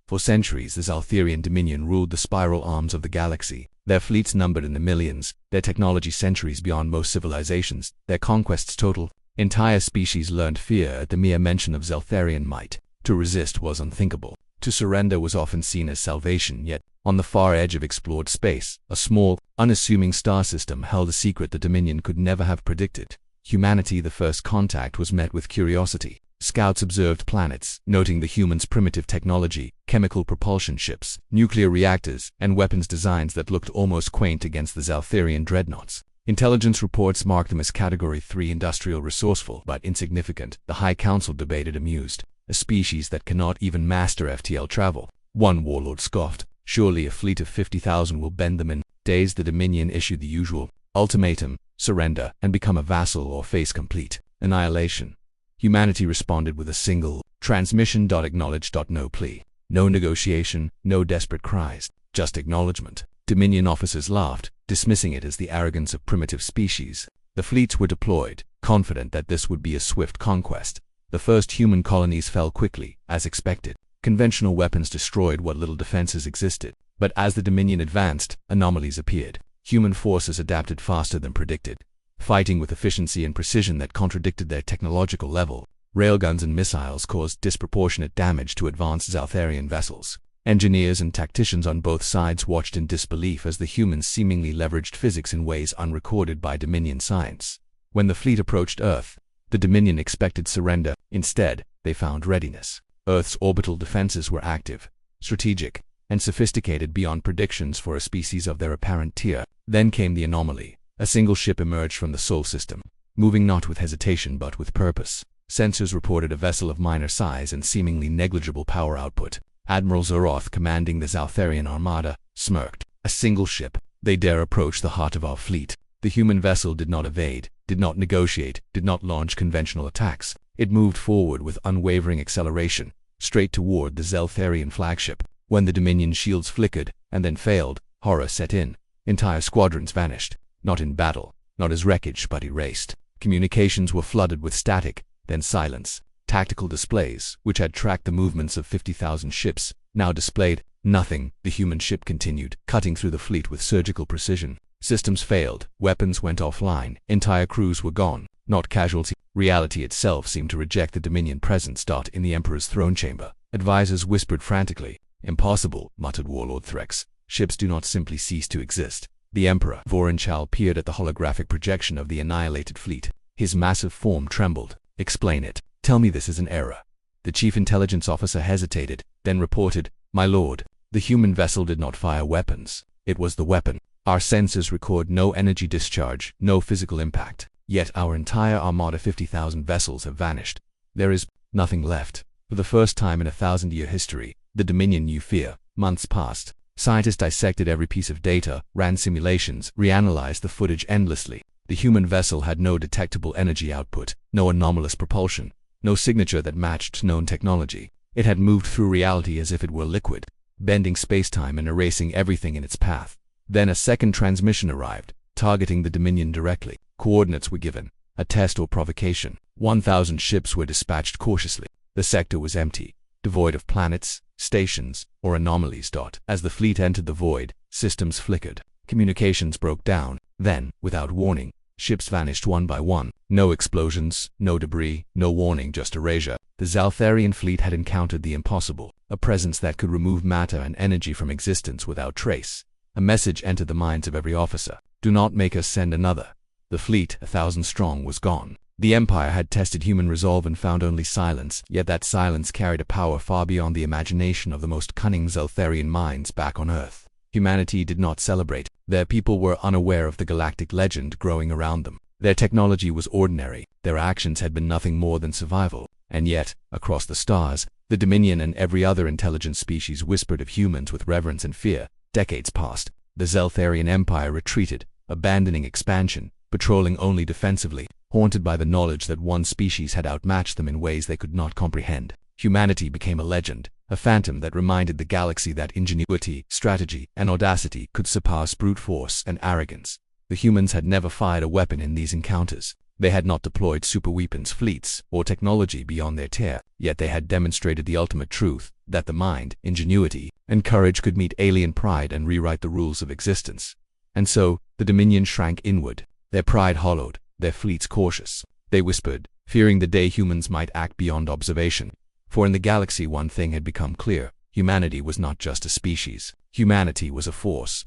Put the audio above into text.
For centuries, the Zaltharian Dominion ruled the spiral arms of the galaxy. Their fleets numbered in the millions, their technology centuries beyond most civilizations, their conquests total. Entire species learned fear at the mere mention of Zaltharian might. To resist was unthinkable. To surrender was often seen as salvation, yet, on the far edge of explored space, a small, unassuming star system held a secret the Dominion could never have predicted. Humanity, the first contact, was met with curiosity. Scouts observed planets, noting the humans' primitive technology, chemical propulsion ships, nuclear reactors, and weapons designs that looked almost quaint against the Zaltharian dreadnoughts. Intelligence reports marked them as Category 3 industrial resourceful but insignificant. The High Council debated amused. A species that cannot even master FTL travel. One warlord scoffed. Surely a fleet of 50,000 will bend them in. Dazed, the Dominion issued the usual ultimatum: surrender and become a vassal or face complete annihilation. Humanity responded with a single transmission. Acknowledge. No plea, no negotiation, no desperate cries, just acknowledgement. Dominion officers laughed, dismissing it as the arrogance of primitive species. The fleets were deployed, confident that this would be a swift conquest. The first human colonies fell quickly, as expected. Conventional weapons destroyed what little defenses existed. But as the Dominion advanced, anomalies appeared. Human forces adapted faster than predicted, fighting with efficiency and precision that contradicted their technological level. Railguns and missiles caused disproportionate damage to advanced Zaltharian vessels. Engineers and tacticians on both sides watched in disbelief as the humans seemingly leveraged physics in ways unrecorded by Dominion science. When the fleet approached Earth, the Dominion expected surrender. Instead, they found readiness. Earth's orbital defenses were active, strategic, and sophisticated beyond predictions for a species of their apparent tier. Then came the anomaly. A single ship emerged from the Sol system, moving not with hesitation but with purpose. Sensors reported a vessel of minor size and seemingly negligible power output. Admiral Zoroth, commanding the Zaltharian armada, smirked. A single ship? They dare approach the heart of our fleet. The human vessel did not evade, did not negotiate, did not launch conventional attacks. It moved forward with unwavering acceleration, straight toward the Zaltharian flagship. When the Dominion shields flickered, and then failed, horror set in. Entire squadrons vanished. Not in battle, not as wreckage, but erased. Communications were flooded with static, then silence. Tactical displays, which had tracked the movements of 50,000 ships, now displayed nothing. The human ship continued, cutting through the fleet with surgical precision. Systems failed, weapons went offline, entire crews were gone. Not casualty. Reality itself seemed to reject the Dominion presence. In the Emperor's throne chamber, advisors whispered frantically. Impossible, muttered Warlord Threx. Ships do not simply cease to exist. The Emperor Voronchal peered at the holographic projection of the annihilated fleet. His massive form trembled. Explain it. Tell me this is an error. The chief intelligence officer hesitated, then reported, My lord, the human vessel did not fire weapons. It was the weapon. Our sensors record no energy discharge, no physical impact. Yet our entire armada, 50,000 vessels, have vanished. There is nothing left. For the first time in a 1,000-year history, the Dominion knew fear. Months passed. Scientists dissected every piece of data, ran simulations, reanalyzed the footage endlessly. The human vessel had no detectable energy output, no anomalous propulsion, no signature that matched known technology. It had moved through reality as if it were liquid, bending spacetime and erasing everything in its path. Then a second transmission arrived, targeting the Dominion directly. Coordinates were given, a test or provocation. 1,000 ships were dispatched cautiously. The sector was empty, devoid of planets, stations, or anomalies. As the fleet entered the void, systems flickered. Communications broke down. Then, without warning, ships vanished one by one. No explosions, no debris, no warning, just erasure. The Zaltharian fleet had encountered the impossible, a presence that could remove matter and energy from existence without trace. A message entered the minds of every officer. Do not make us send another. The fleet, 1,000 strong, was gone. The Empire had tested human resolve and found only silence, yet that silence carried a power far beyond the imagination of the most cunning Zaltharian minds back on Earth. Humanity did not celebrate. Their people were unaware of the galactic legend growing around them. Their technology was ordinary. Their actions had been nothing more than survival. And yet, across the stars, the Dominion and every other intelligent species whispered of humans with reverence and fear. Decades passed. The Zaltharian Empire retreated, abandoning expansion, patrolling only defensively, haunted by the knowledge that one species had outmatched them in ways they could not comprehend. Humanity became a legend, a phantom that reminded the galaxy that ingenuity, strategy, and audacity could surpass brute force and arrogance. The humans had never fired a weapon in these encounters. They had not deployed superweapons fleets or technology beyond their tier, yet they had demonstrated the ultimate truth. that the mind, ingenuity, and courage could meet alien pride and rewrite the rules of existence. And so, the Dominion shrank inward, their pride hollowed, their fleets cautious. They whispered, fearing the day humans might act beyond observation. For in the galaxy one thing had become clear: humanity was not just a species. Humanity was a force.